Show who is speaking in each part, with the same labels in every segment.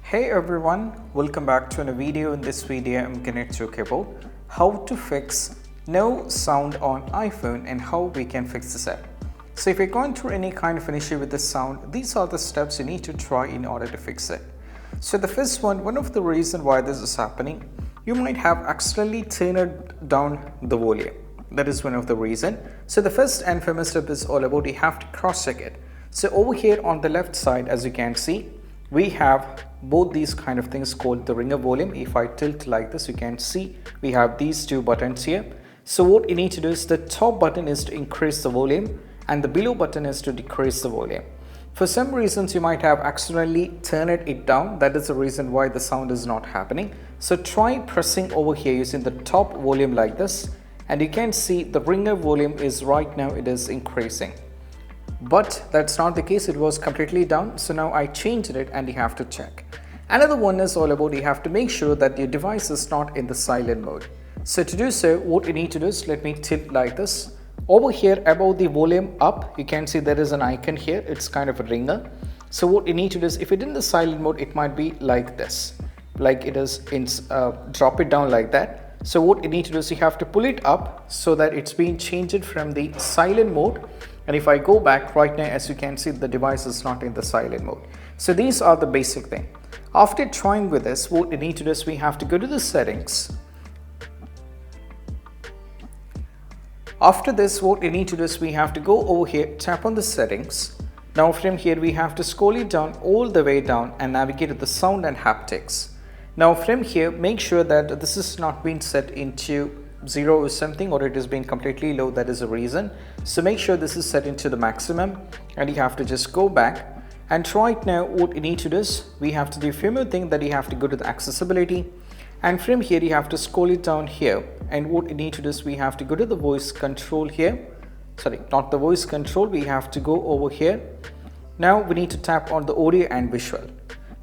Speaker 1: Hey everyone, welcome back to another video. In this video I'm going to talk about how to fix no sound on iPhone and how we can fix this app. So if you're going through any kind of an issue with the sound, these are the steps you need to try in order to fix it. So the first one of the reasons why this is happening, you might have accidentally turned down the volume. That is one of the reasons. So the first and famous step is all about you have to cross check it. So over here on the left side, as you can see, we have both these kind of things called the ringer volume. If I tilt like this, you can see we have these two buttons here. So what you need to do is the top button is to increase the volume and the below button is to decrease the volume. For some reasons you might have accidentally turned it down. That is the reason why the sound is not happening. So try pressing over here using the top volume like this, and you can see the ringer volume is right now it is increasing. But that's not the case, it was completely down. So now I changed it and you have to check. Another one is all about you have to make sure that your device is not in the silent mode. So to do so, what you need to do is, let me tilt like this. Over here above the volume up, you can see there is an icon here. It's kind of a ringer. So what you need to do is, if it's in the silent mode, it might be like this, like it is in drop it down like that. So what you need to do is you have to pull it up so that it's being changed from the silent mode. And if I go back right now, as you can see, the device is not in the silent mode. So these are the basic thing. After trying with this, what you need to do is we have to go to the settings. After this, what you need to do is we have to go over here, tap on the settings. Now from here, we have to scroll it down all the way down and navigate to the sound and haptics. Now from here, make sure that this is not being set into 0 or something, or it has been completely low. That is a reason. So make sure this is set into the maximum and you have to just go back. And right now what you need to do is we have to do a few more things, that you have to go to the accessibility, and from here you have to scroll it down here, and what you need to do is we have to go to the voice control here. Sorry, not the voice control, we have to go over here. Now we need to tap on the audio and visual.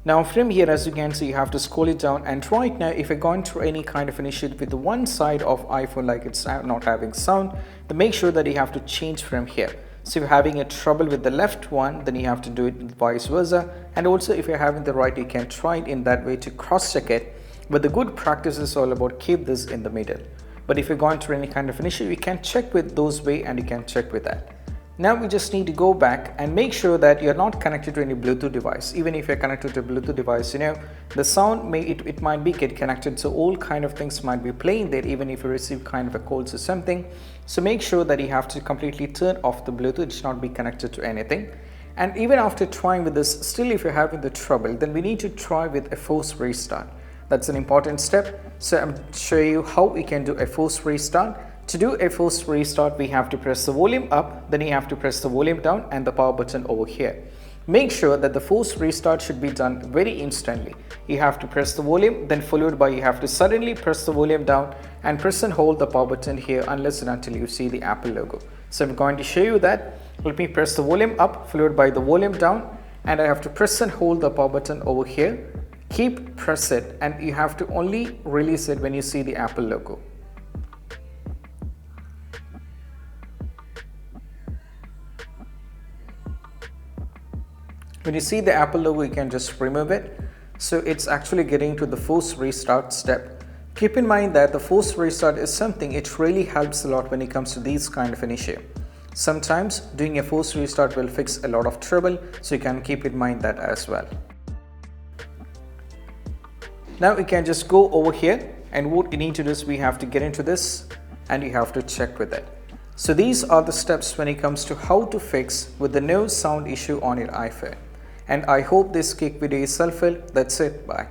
Speaker 1: Now from here, as you can see, you have to scroll it down, and right now if you're going through any kind of an issue with the one side of iPhone, like it's not having sound, then make sure that you have to change from here. So if you're having a trouble with the left one, then you have to do it vice versa. And also if you're having the right, you can try it in that way to cross check it. But the good practice is all about keep this in the middle. But if you're going through any kind of an issue, you can check with those way and you can check with that. Now we just need to go back and make sure that you're not connected to any Bluetooth device. Even if you're connected to a Bluetooth device, the sound it might be get connected, so all kind of things might be playing there, even if you receive kind of a calls or something. So make sure that you have to completely turn off the Bluetooth. It should not be connected to anything. And even after trying with this, still if you're having the trouble, then we need to try with a forced restart. That's an important step. So I'm showing you how we can do a forced restart. To do a forced restart, we have to press the volume up, then you have to press the volume down and the power button over here. Make sure that the forced restart should be done very instantly. You have to press the volume, then followed by you have to suddenly press the volume down and press and hold the power button here unless and until you see the Apple logo. So I'm going to show you that. Let me press the volume up followed by the volume down, and I have to press and hold the power button over here. Keep press it, and you have to only release it when you see the Apple logo. When you see the Apple logo, you can just remove it. So it's actually getting to the forced restart step. Keep in mind that the forced restart is something, it really helps a lot when it comes to these kind of an issue. Sometimes doing a forced restart will fix a lot of trouble, so you can keep in mind that as well. Now you can just go over here, and what you need to do is we have to get into this and you have to check with it. So these are the steps when it comes to how to fix with the no sound issue on your iPhone. And I hope this quick video is helpful. That's it. Bye.